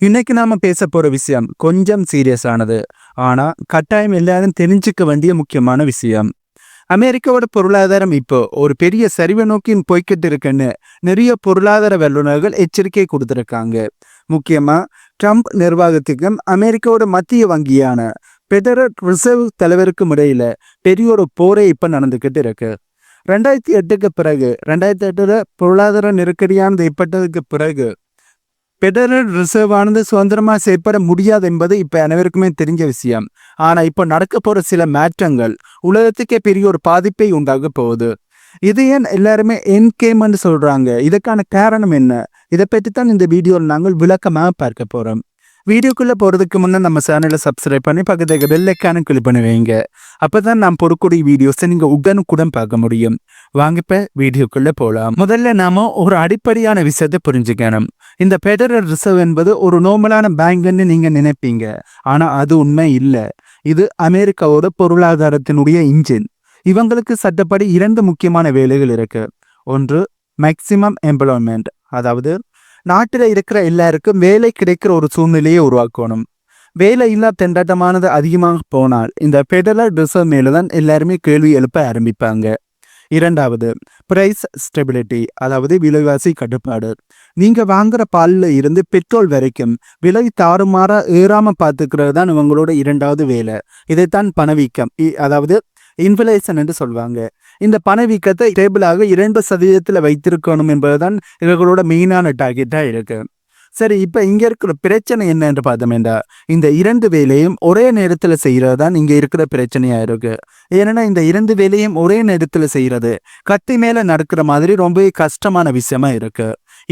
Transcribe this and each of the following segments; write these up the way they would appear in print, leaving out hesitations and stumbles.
இன்னைக்கு நாம பேச போற விஷயம் கொஞ்சம் சீரியஸானது. ஆனா கட்டாயம் எல்லாரும் தெரிஞ்சுக்க வேண்டிய முக்கியமான விஷயம். அமெரிக்காவோட பொருளாதாரம் இப்போ ஒரு பெரிய சரிவை நோக்கி போய்கிட்டு இருக்குன்னு நிறைய பொருளாதார வல்லுநர்கள் எச்சரிக்கை கொடுத்திருக்காங்க. முக்கியமா ட்ரம்ப் நிர்வாகத்துக்கும் அமெரிக்காவோட மத்திய வங்கியான பெடரல் ரிசர்வ் தலைவருக்கும் இடையில பெரிய ஒரு போரே இப்ப நடந்துகிட்டு இருக்கு. 2008க்கு பிறகு 2008 பொருளாதார நெருக்கடியானது ஏற்பட்டதுக்கு பிறகு பெடரல் ரிசர்வ் ஆனது சுதந்திரமா செயற்பட முடியாது என்பது இப்ப அனைவருக்குமே தெரிஞ்ச விஷயம். ஆனா இப்ப நடக்க போற சில மாற்றங்கள் உலகத்துக்கே பெரிய ஒரு பாதிப்பை உண்டாக போகுது. இது ஏன் எல்லாருமே என்கேம்னு சொல்றாங்க? இதுக்கான காரணம் என்ன? இதை பற்றி தான் இந்த வீடியோவில் நாங்கள் விளக்கமாக பார்க்க போறோம். வீடியோக்குள்ள போறதுக்கு முன்னே நம்ம சேனலை சப்ஸ்கிரைப் பண்ணி பக்கத்துக்கு பெல் ஐக்கானை கிளிக் பண்ணி வைங்க. அப்பதான் நான் போடக்கூடிய வீடியோஸை நீங்க உடனுக்குடன் பார்க்க முடியும். வாங்க இப்ப வீடியோக்குள்ள போலாம். முதல்ல நாம ஒரு அடிப்படையான விஷயத்தை புரிஞ்சுக்கணும். இந்த பெடரல் ரிசர்வ் என்பது ஒரு நார்மலான பேங்க்னு நீங்க நினைப்பீங்க. ஆனா அது உண்மை இல்லை. இது அமெரிக்காவோட பொருளாதாரத்தினுடைய இன்ஜின். இவங்களுக்கு சட்டப்படி 2 முக்கியமான வேலைகள் இருக்கு. ஒன்று, மேக்சிமம் எம்ப்ளாய்மெண்ட், அதாவது நாட்டில் இருக்கிற எல்லாருக்கும் வேலை கிடைக்கிற ஒரு சூழ்நிலையை உருவாக்கணும். வேலை இல்லா திண்டாட்டமானது அதிகமாக போனால் இந்த பெடரல் ரிசர்வ் மேலதான் எல்லாருமே கேள்வி எழுப்ப ஆரம்பிப்பாங்க. இரண்டாவது, பிரைஸ் ஸ்டெபிலிட்டி, அதாவது விலைவாசி கட்டுப்பாடு. நீங்க வாங்குற பால்ல இருந்து பெட்ரோல் வரைக்கும் விலை தாறுமாறா ஏறாம பார்த்துக்கிறது தான் இவங்களோட இரண்டாவது வேலை. இதைத்தான் பணவீக்கம், அதாவது இன்ஃப்ளேஷன் என்று சொல்வாங்க. இந்த பணவீக்கத்தை டேபிளாக 2% வைத்திருக்கணும் என்பதுதான் இவர்களோட மெயினான டார்கெட்டா இருக்கு. சரி, இப்ப இங்க இருக்கிற பிரச்சனை என்ன என்று பார்த்தோம்டா, இந்த 2 வேலையும் ஒரே நேரத்துல செய்யறது தான் இங்க இருக்கிற பிரச்சனையா இருக்கு. ஏன்னா இந்த 2 வேலையும் ஒரே நேரத்துல செய்யறது கத்தி மேல நடக்கிற மாதிரி ரொம்ப கஷ்டமான விஷயமா இருக்கு.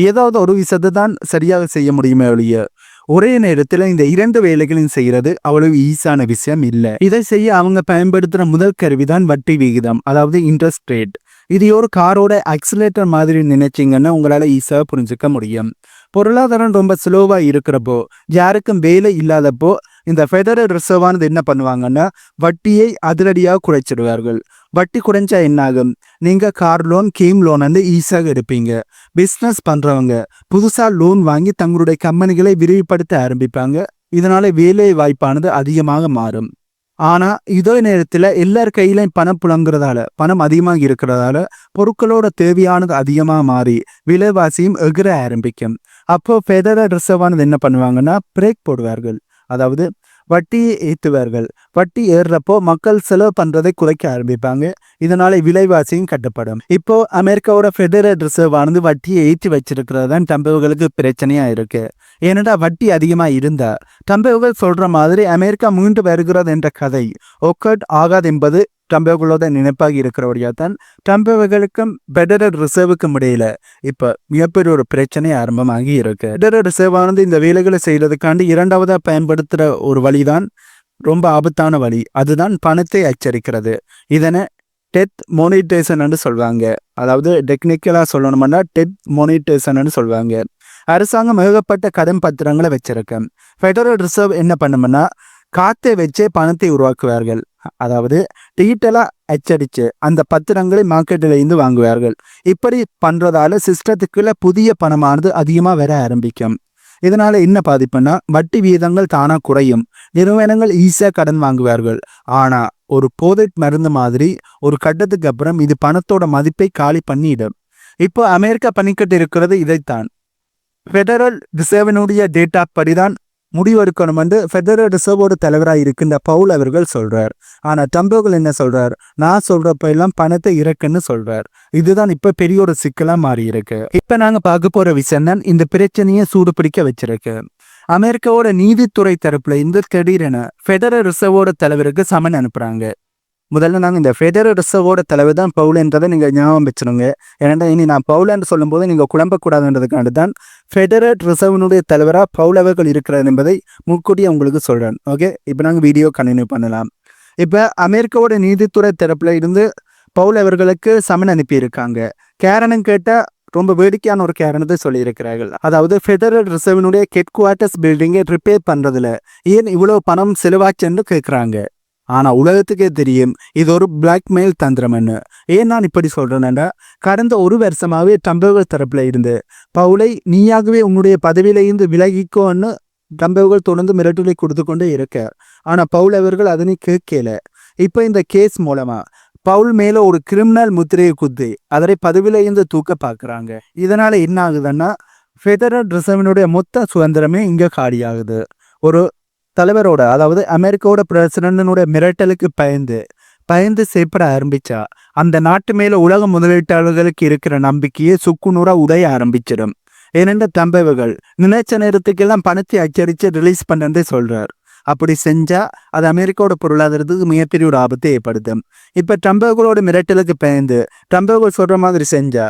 ஏதாவது ஒரு விஷயத்தை தான் சரியாக செய்ய முடியுமே ஒழிய ஒரே நேரத்துல இந்த 2 வேலைகளையும் செய்யறது அவ்வளவு ஈஸியான விஷயம் இல்லை. இதை செய்ய அவங்க பயன்படுத்துற முதல் கருவிதான் வட்டி விகிதம், அதாவது இன்ட்ரெஸ்ட் ரேட். இது ஒரு காரோட ஆக்சிலேட்டர் மாதிரி நினைச்சிங்கன்னா உங்களால ஈஸியா புரிஞ்சுக்க முடியும். பொருளாதாரம் ரொம்ப ஸ்லோவா இருக்கிறப்போ, யாருக்கும் வேலை இல்லாதப்போ இந்த ஃபெடரல் ரிசர்வ் ஆனது என்ன பண்ணுவாங்கன்னா வட்டியை அதிரடியாக குறைச்சிடுவார்கள். வட்டி குறைஞ்சா என்னாகும்? நீங்க கார் லோன், கேம் லோன் வந்து ஈஸியாக எடுப்பீங்க. பிஸ்னஸ் பண்றவங்க புதுசா லோன் வாங்கி தங்களுடைய கம்பெனிகளை விரிவுபடுத்த ஆரம்பிப்பாங்க. இதனால வேலை வாய்ப்பானது அதிகமாக மாறும். ஆனா இதே நேரத்துல எல்லார் கையிலையும் பணம் புழங்குறதால, பணம் அதிகமாக இருக்கிறதால பொருட்களோட தேவையானது அதிகமாக மாறி விலைவாசியும் எகிர ஆரம்பிக்கும். அப்போ ஃபெடரல் ரிசர்வ் ஆனது என்ன பண்ணுவாங்கன்னா பிரேக் போடுவார்கள், அதாவது வட்டியை ஏற்றுவார்கள். வட்டி ஏறுறப்போ மக்கள் செலவு பண்றதை குறைக்க ஆரம்பிப்பாங்க. இதனால விலைவாசியும் கட்டப்படும். இப்போ அமெரிக்காவோட ஃபெடரல் ரிசர்வ் ஆனது வட்டியை ஏற்றி வச்சிருக்கிறது தான் டம்பவுகளுக்கு பிரச்சனையா இருக்கு. ஏனென்றா வட்டி அதிகமா இருந்தா டம்பவுகள் சொல்ற மாதிரி அமெரிக்கா மீண்டு வருகிறது என்ற கதை ஒக்கர்ட் ஆகாது என்பது டம்பவுகளோட நினைப்பாக இருக்கிறபடியா தான் டம்பவுகளுக்கும் ஃபெடரல் ரிசர்வுக்கும் இடையில இப்ப மிகப்பெரிய ஒரு பிரச்சனை ஆரம்பமாகி இருக்கு. ஃபெடரல் ரிசர்வ் ஆனது இந்த வேலைகளை செய்யறதுக்காண்டி இரண்டாவதா பயன்படுத்துற ஒரு வழிதான் ரொம்ப ஆபத்தான வழி. அதுதான் பணத்தை அச்சரிக்கிறது. இதனை டெத் மோனிட்டேஷன் சொல்வாங்க. அதாவது டெக்னிக்கலா சொல்லணும்னா டெத் மோனிட்டேஷன் சொல்வாங்க. அரசாங்கம் ஏகப்பட்ட கடன் பத்திரங்களை வச்சிருக்கு. ஃபெடரல் ரிசர்வ் என்ன பண்ணும்னா காத்தை வச்சே பணத்தை உருவாக்குவார்கள். அதாவது டிஜிட்டலா அச்சடிச்சு அந்த பத்திரங்களை மார்க்கெட்டில் இருந்து வாங்குவார்கள். இப்படி பண்றதால சிஸ்டத்துக்குள்ள புதிய பணமானது அதிகமா வர ஆரம்பிக்கும். இதனால என்ன பாதிப்புன்னா வட்டி வீதங்கள் தானா குறையும். நிறுவனங்கள் ஈஸியா கடன் வாங்குவார்கள். ஆனா ஒரு போதை மருந்து மாதிரி ஒரு கட்டத்துக்கு அப்புறம் இது பணத்தோட மதிப்பை காலி பண்ணிடும். இப்போ அமெரிக்கா பண்ணிக்கிட்டு இருக்கிறது இதைத்தான். ஃபெடரல் ரிசர்வினுடைய டேட்டா படிதான் முடிவெடுக்கணும் என்று ஃபெடரல் ரிசர்வோட தலைவராக இருக்கின்ற பவுல் அவர்கள் சொல்றார். ஆனா டம்பவுகள் என்ன சொல்றார்? நான் சொல்றப்ப எல்லாம் பணத்தை இறக்குன்னு சொல்றார். இதுதான் இப்ப பெரிய ஒரு சிக்கலா மாறி இருக்கு. இப்ப நாங்க பார்க்க போற விஷயம் தான் இந்த பிரச்சனையை சூடு பிடிக்க வச்சிருக்கு. அமெரிக்காவோட நீதித்துறை தரப்புல இந்த திடீரென ஃபெடரல் ரிசர்வோட தலைவருக்கு சமன் அனுப்புறாங்க. முதல்ல நாங்கள் இந்த ஃபெடரல் ரிசர்வோட தலைவர் தான் பவுல் என்றதை நீங்கள் ஞாபகம் வச்சுருங்க. ஏன்னா இனி நான் பவுல் என்று சொல்லும்போது நீங்கள் குழம்பக்கூடாதுன்றதுக்காண்டு தான் ஃபெடரல் ரிசர்வனுடைய தலைவராக பவுல் அவர்கள் இருக்கிறார் என்பதை முன்கூட்டியே உங்களுக்கு சொல்கிறேன். ஓகே, இப்போ நாங்கள் வீடியோ கண்டினியூ பண்ணலாம். இப்போ அமெரிக்காவோட நீதித்துறை தரப்புல இருந்து பவுல் அவர்களுக்கு சமன் அனுப்பியிருக்காங்க. காரணம் கேட்டால் ரொம்ப வேடிக்கையான ஒரு காரணத்தை சொல்லியிருக்கிறார்கள். அதாவது ஃபெடரல் ரிசர்வனுடைய ஹெட் குவார்ட்டர்ஸ் பில்டிங்கை ரிப்பேர் பண்ணுறதுல ஏன் இவ்வளோ பணம் செலவாச்சுன்னு கேட்குறாங்க. ஆனா உலகத்துக்கே தெரியும் இது ஒரு பிளாக்மெயில் தந்திரம்னு. ஏன் நான் இப்படி சொல்றேன்னா, கடந்த ஒரு வருஷமாவே டம்பவுகள் தரப்புல இருந்து பவுலை நீயாகவே உன்னுடைய பதவியில இருந்து விலகிக்கோன்னு ட்ரம்பவர்கள் தொடர்ந்து மிரட்டலை கொடுத்து கொண்டே இருக்க. ஆனா பவுல் அவர்கள் அதனை கேட்கல. இப்ப இந்த கேஸ் மூலமா பவுல் மேல ஒரு கிரிமினல் முத்திரையை குத்தி அதனை பதவியில இருந்து தூக்க பாக்குறாங்க. இதனால என்ன ஆகுதுன்னா ஃபெடரல் ரிசர்வினுடைய மொத்த சுதந்திரமே இங்க காலியாகுது. ஒரு தலைவரோட, அதாவது அமெரிக்காவோட பிரசிடண்டினுடைய மிரட்டலுக்கு பயந்து செயற்பட ஆரம்பிச்சா அந்த நாட்டு மேல உலக முதலீட்டாளர்களுக்கு இருக்கிற நம்பிக்கையை சுக்குநூறா உடைய ஆரம்பிச்சிடும். ஏனென்ற தம்பவர்கள் நினைச்ச நேரத்துக்கெல்லாம் பணத்தை அச்சடிச்சு ரிலீஸ் பண்ணு சொல்றார். அப்படி செஞ்சா அது அமெரிக்காவோட பொருளாதாரத்துக்கு மிகப்பெரிய ஒரு ஆபத்தை ஏற்படுத்தும். இப்ப ட்ரம்பவர்களோட மிரட்டலுக்கு பயந்து ட்ரம்பவர்கள் சொல்ற மாதிரி செஞ்சா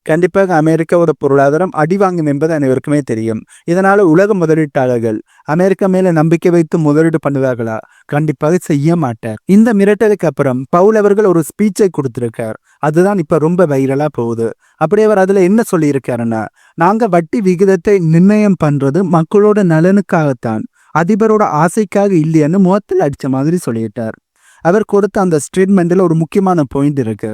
கண்டிப்பாக அமெரிக்காவோட பொருளாதாரம் அடி வாங்கும் என்பது அனைவருக்குமே தெரியும். இதனால உலக முதலீட்டாளர்கள் அமெரிக்கா மேல நம்பிக்கை வைத்து முதலீடு பண்ணுவார்களா? கண்டிப்பாக செய்ய மாட்டார். இந்த மிரட்டலுக்கு அப்புறம் பவுல் அவர்கள் ஒரு ஸ்பீச்சை கொடுத்திருக்கார். அதுதான் இப்ப ரொம்ப வைரலா போகுது. அப்படி அவர் அதுல என்ன சொல்லியிருக்காருன்னா, நாங்க வட்டி விகிதத்தை நிர்ணயம் பண்றது மக்களோட நலனுக்காகத்தான், அதிபரோட ஆசைக்காக இல்லையான்னு முகத்தில் அடிச்ச மாதிரி சொல்லிட்டார். அவர் கொடுத்த அந்த ஸ்டேட்மெண்ட்ல ஒரு முக்கியமான பாயிண்ட் இருக்கு.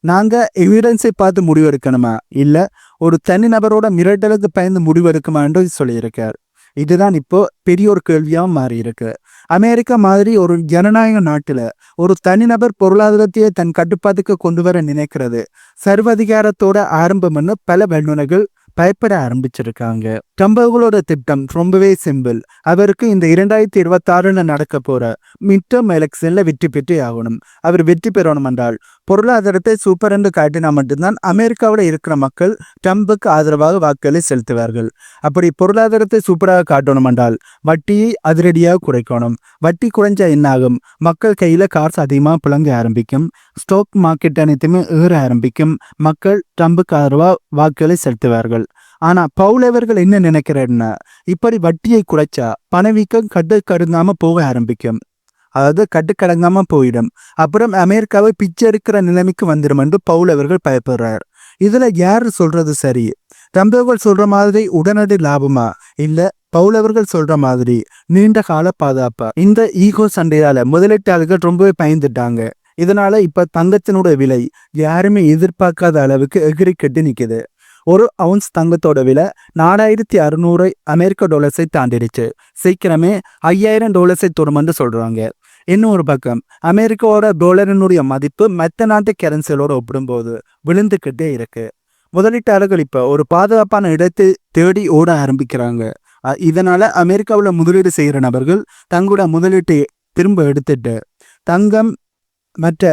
நாங்க எவிடன்ஸை பார்த்து முடிவெடுக்கணுமா, இல்ல ஒரு தனிநபரோட மிரட்டலுக்கு பயந்து முடிவெடுக்குமான்னு சொல்லியிருக்கார். இதுதான் இப்போ பெரிய ஒரு கேள்வியாகவும் மாறி இருக்கு. அமெரிக்கா மாதிரி ஒரு ஜனநாயக நாட்டுல ஒரு தனிநபர் பொருளாதாரத்தையே தன் கட்டுப்பாட்டுக்கு கொண்டு வர நினைக்கிறது சர்வதிகாரத்தோட ஆரம்பம்னு பல வல்லுநர்கள் பயப்பட ஆரம்பிச்சிருக்காங்க. ட்ரம்பவர்களோட திட்டம் ரொம்பவே சிம்பிள். அவருக்கு இந்த 2026 நடக்க போற மிட்டம் எலெக்ஷன்ல வெற்றி பெற்றே ஆகணும். அவர் வெற்றி பெறணும் என்றால் பொருளாதாரத்தை சூப்பர் என்று காட்டினா மட்டும்தான் அமெரிக்காவில் இருக்கிற மக்கள் ட்ரம்புக்கு ஆதரவாக வாக்குகளை செலுத்துவார்கள். அப்படி பொருளாதாரத்தை சூப்பராக காட்டணும் என்றால் வட்டியை அதிரடியாக குறைக்கணும். வட்டி குறைஞ்சா என்ன ஆகும்? மக்கள் கையில காசு அதிகமாக புழங்க ஆரம்பிக்கும். ஸ்டாக் மார்க்கெட் அனைத்துமே ஏற ஆரம்பிக்கும். மக்கள் ட்ரம்புக்கு ஆதரவாக வாக்குகளை செலுத்துவார்கள். ஆனா பவுல் அவர்கள் என்ன நினைக்கிறாருன்னா, இப்படி வட்டியை குறைச்சா பணவீக்கம் கடுங்காம போக ஆரம்பிக்கும். அதாவது கட்டுக்கடங்காம போயிடும். அப்புறம் அமெரிக்காவை பிச்சை எடுக்கிற நிலைமைக்கு வந்துடும் என்று பவுல் அவர்கள் பயப்படுறார். இதுல யாரு சொல்றது சரி? ட்ரம்பவர்கள் சொல்ற மாதிரி உடனடி லாபமா, இல்ல பவுல் அவர்கள் சொல்ற மாதிரி நீண்ட கால பாதுகாப்பா? இந்த ஈகோ சண்டையால முதலீட்டாளர்கள் ரொம்பவே பயந்துட்டாங்க. இதனால இப்ப தங்கத்தினுடைய விலை யாருமே எதிர்பார்க்காத அளவுக்கு எகிரி கட்டி நிக்குது. ஒரு அவுன்ஸ் தங்கத்தோட விலை 4600 அமெரிக்க டாலர்ஸை தாண்டிடுச்சு. சீக்கிரமே $5000 தொடுமென்று சொல்றாங்க. இன்னொரு பக்கம் அமெரிக்காவோட டாலரினுடைய மதிப்பு மற்ற நாட்டு கரன்சிகளோட ஒப்பிடும்போது விழுந்துக்கிட்டே இருக்கு. முதலீட்டாளர்கள் இப்ப ஒரு பாதுகாப்பான இடத்தை தேடி ஓட ஆரம்பிக்கிறாங்க. இதனால அமெரிக்காவில் முதலீடு செய்கிற நபர்கள் தங்களோட முதலீட்டை திரும்ப எடுத்துட்டு தங்கம் மற்ற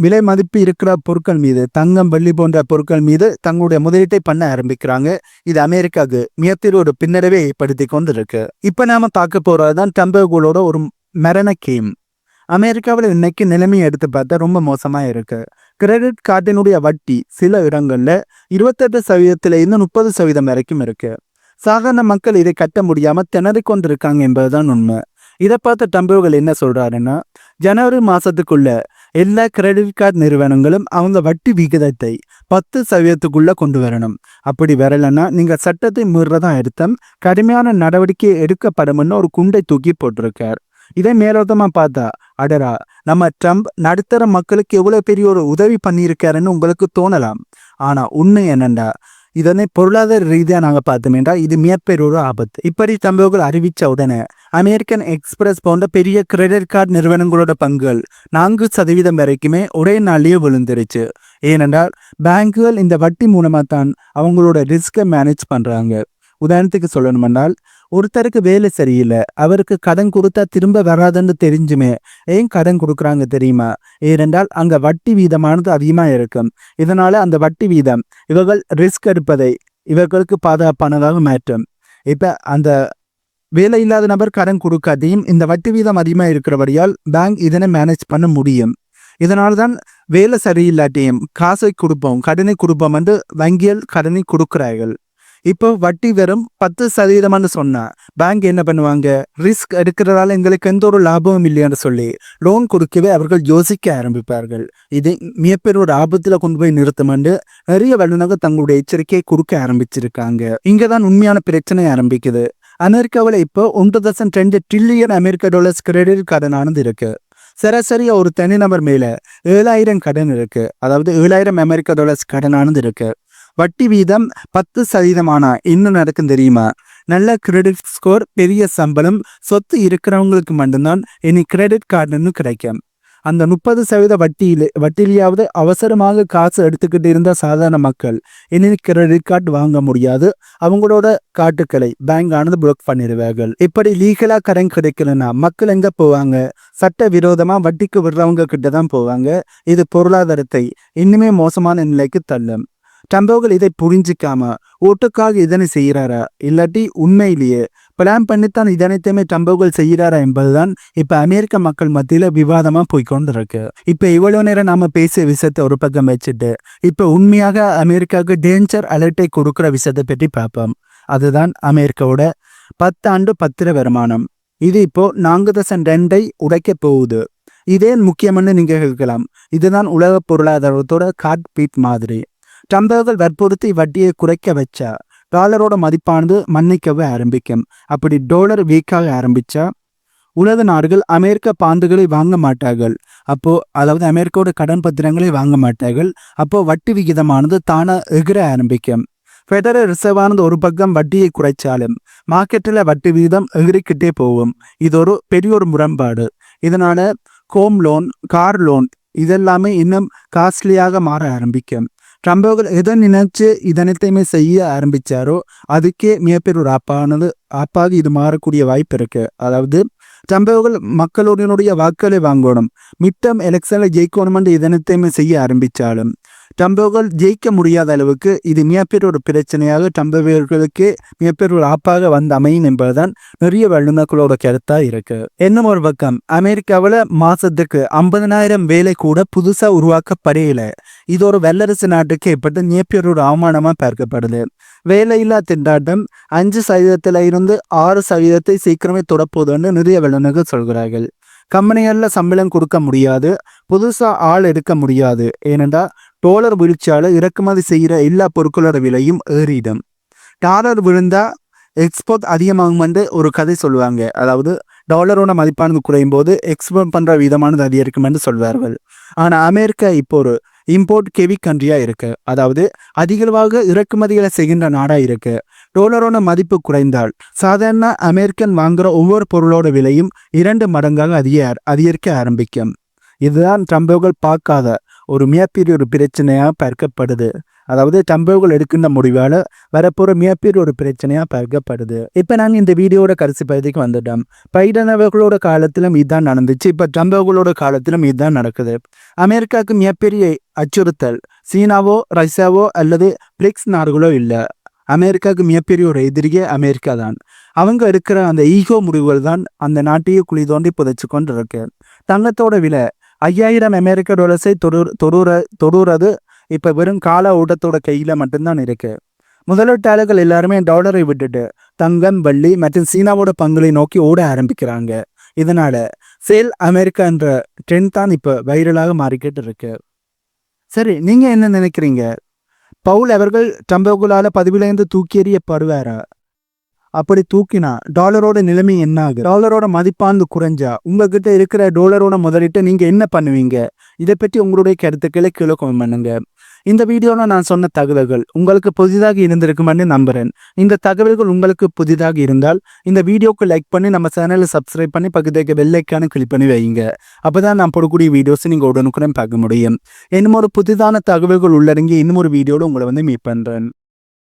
விலை மதிப்பு இருக்கிற பொருட்கள் மீது, தங்கம் வெள்ளி போன்ற பொருட்கள் மீது தங்களுடைய முதலீட்டை பண்ண ஆரம்பிக்கிறாங்க. இது அமெரிக்காவுக்கு மிகப்பெரிய ஒரு பின்னடைவை ஏற்படுத்தி கொண்டு இருக்கு. இப்ப நாம பார்க்க போறதுதான் ட்ரம்பவர்களோட ஒரு மரண கேம். அமெரிக்காவில் இன்னைக்கு நிலைமையை எடுத்து பார்த்தா ரொம்ப மோசமா இருக்கு. கிரெடிட் கார்டினுடைய வட்டி சில இடங்கள்ல 28% 30% வரைக்கும் இருக்கு. சாதாரண மக்கள் இதை கட்ட முடியாம திணறி கொண்டிருக்காங்க என்பதுதான் உண்மை. இதை பார்த்த ட்ரம்பவர்கள் என்ன சொல்றாருன்னா, ஜனவரி மாசத்துக்குள்ள எல்லா கிரெடிட் கார்டு நிறுவனங்களும் அவங்க வட்டி விகிதத்தை 10% கொண்டு வரணும். அப்படி வரலன்னா நீங்க சட்டத்தை மீறதா அர்த்தம், கடுமையான நடவடிக்கை எடுக்கப்படும்னு ஒரு குண்டை தூக்கி போட்டிருக்கார். இதை மேலோட்டமா பார்த்தா, அடரா நம்ம ட்ரம்ப் நடுத்தர மக்களுக்கு எவ்வளவு பெரிய ஒரு உதவி பண்ணியிருக்காருன்னு உங்களுக்கு தோணலாம். ஆனா உண்மை என்னண்டா, இதனை பொருளாதார ரீதியா நாங்க பார்த்தோம்னா இது மிகப்பெரிய ஒரு ஆபத்து. இப்படி ட்ரம்பவர்கள் அறிவிச்ச உடனே அமெரிக்கன் எக்ஸ்பிரஸ் போன்ற பெரிய கிரெடிட் கார்டு நிறுவனங்களோட பங்குகள் 4% வரைக்குமே ஒரே நாளிலேயே விழுந்துருச்சு. ஏனென்றால் பேங்குகள் இந்த வட்டி மூலமா தான் அவங்களோட ரிஸ்கை மேனேஜ் பண்றாங்க. உதாரணத்துக்கு சொல்லணும்னால், ஒருத்தருக்கு வேலை சரியில்லை, அவருக்கு கடன் கொடுத்தா திரும்ப வராதுன்னு தெரிஞ்சுமே ஏன் கடன் கொடுக்குறாங்க தெரியுமா? ஏனென்றால் அங்க வட்டி வீதமானது அதிகமாக இருக்கும். இதனால அந்த வட்டி வீதம் இவர்கள் ரிஸ்க் எடுப்பதை இவர்களுக்கு பாதுகாப்பானதாக மாற்றும். இப்ப அந்த வேலை இல்லாத நபர் கடன் கொடுக்காதையும் இந்த வட்டி வீதம் அதிகமாக இருக்கிறபடியால் பேங்க் இதனை மேனேஜ் பண்ண முடியும். இதனால்தான் வேலை சரியில்லாட்டியும் காசை கொடுப்போம், கடனை கொடுப்போம் என்று வங்கிகள் கடனை கொடுக்கிறார்கள். இப்போ வட்டி வெறும் 10% சொன்னா பேங்க் என்ன பண்ணுவாங்க? ரிஸ்க் எடுக்கிறதால எங்களுக்கு எந்த ஒரு லாபமும் இல்லைன்னு சொல்லி லோன் கொடுக்கவே அவர்கள் யோசிக்க ஆரம்பிப்பார்கள். இது மிகப்பெரிய ஒரு ஆபத்துல கொண்டு போய் நிறுத்தமென்று நிறைய வல்லுநர்கள் தங்களுடைய எச்சரிக்கையை கொடுக்க ஆரம்பிச்சிருக்காங்க. இங்கதான் உண்மையான பிரச்சனை ஆரம்பிக்குது. அமெரிக்காவில் இப்போ 1.2 ட்ரில்லியன் அமெரிக்க டாலர்ஸ் கிரெடிட் கடனானது இருக்கு. சராசரியா ஒரு தனிநபர் மேல 7000 கடன் இருக்கு. அதாவது 7000 அமெரிக்க டாலர்ஸ் கடனானது இருக்கு. வட்டி வீதம் 10% இன்னும் நடக்கும் தெரியுமா? நல்ல கிரெடிட் ஸ்கோர், பெரிய சம்பளம், சொத்து இருக்கிறவங்களுக்கு மட்டும்தான் இனி கிரெடிட் கார்டுன்னு கிடைக்கும். அந்த 30% வட்டியிலேயாவது அவசரமாக காசு எடுத்துக்கிட்டு இருந்த சாதாரண மக்கள் இனி கிரெடிட் கார்டு வாங்க முடியாது. அவங்களோட காட்டுக்களை பேங்க் ஆனது பிளாக் பண்ணிடுவார்கள். இப்படி லீகலா கடன் கிடைக்கலன்னா மக்கள் எங்க போவாங்க? சட்ட விரோதமா வட்டிக்கு விடுறவங்க கிட்ட தான் போவாங்க. இது பொருளாதாரத்தை இன்னுமே மோசமான நிலைக்கு தள்ளும். ட்ரம்போகள் இதை புரிஞ்சிக்காம ஓட்டுக்காக இதனை செய்கிறாரா, இல்லாட்டி உண்மையிலேயே பிளான் பண்ணித்தான் இதனைத்தையுமே ட்ரம்போகள் செய்கிறாரா என்பதுதான் இப்ப அமெரிக்க மக்கள் மத்தியில விவாதமா போய்கொண்டு இருக்கு. இப்ப இவ்வளவு நேரம் நாம பேசிய விஷயத்தை ஒரு பக்கம் வச்சுட்டு இப்ப உண்மையாக அமெரிக்காவுக்கு டேஞ்சர் அலர்ட்டை கொடுக்குற விஷயத்தை பற்றி பார்ப்போம். அதுதான் அமெரிக்காவோட 10 ஆண்டு பத்திர வருமானம். இது இப்போ 4.2 உடைக்க போகுது. இதே முக்கியம்னு நீங்க கேட்கலாம். இதுதான் உலக பொருளாதாரத்தோட கார்ட் பீட் மாதிரி. ட்ரம்பர்கள் வற்புறுத்தி வட்டியை குறைக்க வச்சா டாலரோட மதிப்பானது மன்னிக்கவே ஆரம்பிக்கும். அப்படி டாலர் வீக்காக ஆரம்பிச்சா உலக நாடுகள் அமெரிக்க பாண்டுகளை வாங்க மாட்டார்கள். அதாவது அமெரிக்காவோட கடன் பத்திரங்களை வாங்க மாட்டார்கள். வட்டி விகிதமானது தானா எகிர ஆரம்பிக்கும். ஃபெடரல் ரிசர்வானது ஒரு பக்கம் வட்டியை குறைச்சாலும் மார்க்கெட்டில் வட்டி விகிதம் எகிரிக்கிட்டே போகும். இது ஒரு பெரிய ஒரு முரண்பாடு. இதனால ஹோம் லோன், கார் லோன் இதெல்லாமே இன்னும் காஸ்ட்லியாக மாற ஆரம்பிக்கும். ட்ரம்போகள் எதை நினைச்சு இதனைத்தையுமே செய்ய ஆரம்பிச்சாரோ அதுக்கே மிகப்பெரிய ஒரு ஆப்பாக இது மாறக்கூடிய வாய்ப்பு இருக்கு. அதாவது ட்ரம்போகள் மக்களுடைய வாக்குகளை வாங்கணும், மிட்டம் எலெக்ஷன்ல ஜெயிக்கணும் இதனைத்தையுமே செய்ய ஆரம்பிச்சாலும் ட்ரம்போகள் ஜெயிக்க முடியாத அளவுக்கு இது மிகப்பெரிய ஒரு பிரச்சனையாக ட்ரம்பர்களுக்கு மிகப்பெரிய ஒரு ஆப்பாக வந்து அமையும் என்பதுதான் நிறைய வல்லுநர்களோட கருத்தா இருக்கு. இன்னும் ஒரு பக்கம் அமெரிக்காவில் மாசத்துக்கு 50,000 வேலை கூட புதுசா உருவாக்கப்படையில. இது ஒரு வல்லரசு நாட்டுக்கு ஏற்பட்ட மிகப்பெரிய ஒரு அவமானமா பார்க்கப்படுது. வேலையில்லா திண்டாட்டம் 5% இருந்து 6% சீக்கிரமே தொடப்போதுன்னு நிறைய வல்லுநர்கள் சொல்கிறார்கள். கம்பெனிகளில் சம்பளம் கொடுக்க முடியாது, புதுசா ஆள் எடுக்க முடியாது. ஏனென்றா டாலர் வீழ்ச்சியால இறக்குமதி செய்கிற எல்லா பொருட்களோட விலையும் ஏறிடும். டாலர் விழுந்தா எக்ஸ்போர்ட் அதிகமாகும் என்று ஒரு கதை சொல்லுவாங்க. அதாவது டாலரோட மதிப்பானது குறையும் போது எக்ஸ்போர்ட் பண்ற விதமானது அதிகரிக்கும் என்று சொல்வார்கள். ஆனா அமெரிக்கா இப்போ ஒரு இம்போர்ட் கெவி கண்ட்ரியா இருக்கு. அதாவது அதிகளவாக இறக்குமதிகளை செய்கின்ற நாடா இருக்கு. டாலரோட மதிப்பு குறைந்தால் சாதாரண அமெரிக்கன் வாங்குற ஒவ்வொரு பொருளோட விலையும் 2 மடங்காக அதிகரிக்க ஆரம்பிக்கும். இதுதான் ட்ரம்போகள் பார்க்காத ஒரு மிகப்பெரிய ஒரு பிரச்சனையாக பார்க்கப்படுது. அதாவது ட்ரம்போகள் எடுக்கின்ற முடிவால வரப்போற மிகப்பெரிய ஒரு பிரச்சனையா பார்க்கப்படுது. இப்ப நாங்கள் இந்த வீடியோட கடைசி பகுதிக்கு வந்துட்டோம். பைடன் அவர்களோட காலத்திலும் இதுதான் நடந்துச்சு. இப்ப ட்ரம்போகளோட காலத்திலும் இதுதான் நடக்குது. அமெரிக்காவுக்கு மிகப்பெரிய அச்சுறுத்தல் சீனாவோ, ரஷ்யாவோ அல்லது பிரிக்ஸ் நாடுகளோ இல்லை. அமெரிக்காவுக்கு மிகப்பெரிய ஒரு எதிரியே அமெரிக்கா தான். அவங்க இருக்கிற அந்த ஈகோ முடிவுகள் தான் அந்த நாட்டையே குழி தோண்டி புதைச்சு கொண்டு இருக்கு. தங்கத்தோட விலை 5,000 அமெரிக்க டாலர்ஸை தொடுறது இப்ப வெறும் கால ஓட்டத்தோட கையில மட்டும்தான் இருக்கு. முதலீட்டாளர்கள் எல்லாருமே டாலரை விட்டுட்டு தங்கம், வெள்ளி மற்றும் சீனாவோட பங்குகளை நோக்கி ஓட ஆரம்பிக்கிறாங்க. இதனால சேல் அமெரிக்கா என்ற ட்ரெண்ட் தான் இப்ப வைரலாக மாறிக்கிட்டு இருக்கு. சரி, நீங்க என்ன நினைக்கிறீங்க? பவுல் அவர்கள் ட்ரம்போகளால பதவியிலிருந்து தூக்கி எறியப்படுவாரா? அப்படி தூக்கினா டாலரோட நிலைமை என்ன ஆகுது? டாலரோட மதிப்பாந்து குறைஞ்சா உங்ககிட்ட இருக்கிற டாலரோட முதலீட்டை நீங்க என்ன பண்ணுவீங்க? இதை பற்றி உங்களுடைய கருத்துக்களை கீழே கமெண்ட் பண்ணுங்க. இந்த வீடியோவில் நான் சொன்ன தகவல்கள் உங்களுக்கு புதிதாக இருந்திருக்குமென்னு நம்புறேன். இந்த தகவல்கள் உங்களுக்கு புதிதாக இருந்தால் இந்த வீடியோக்கு லைக் பண்ணி நம்ம சேனலை சப்ஸ்கிரைப் பண்ணி பக்கத்துக்கு பெல் ஐக்கானை கிளிக் பண்ணி வைங்க. அப்போதான் நான் போடக்கூடிய வீடியோஸ் நீங்கள் உடனுக்குடன் பார்க்க முடியும். இன்னும் ஒரு புதிதான தகவல்கள் உள்ளடங்கி இன்னும் ஒரு வீடியோவில் உங்களை மீட் பண்ணுறேன்.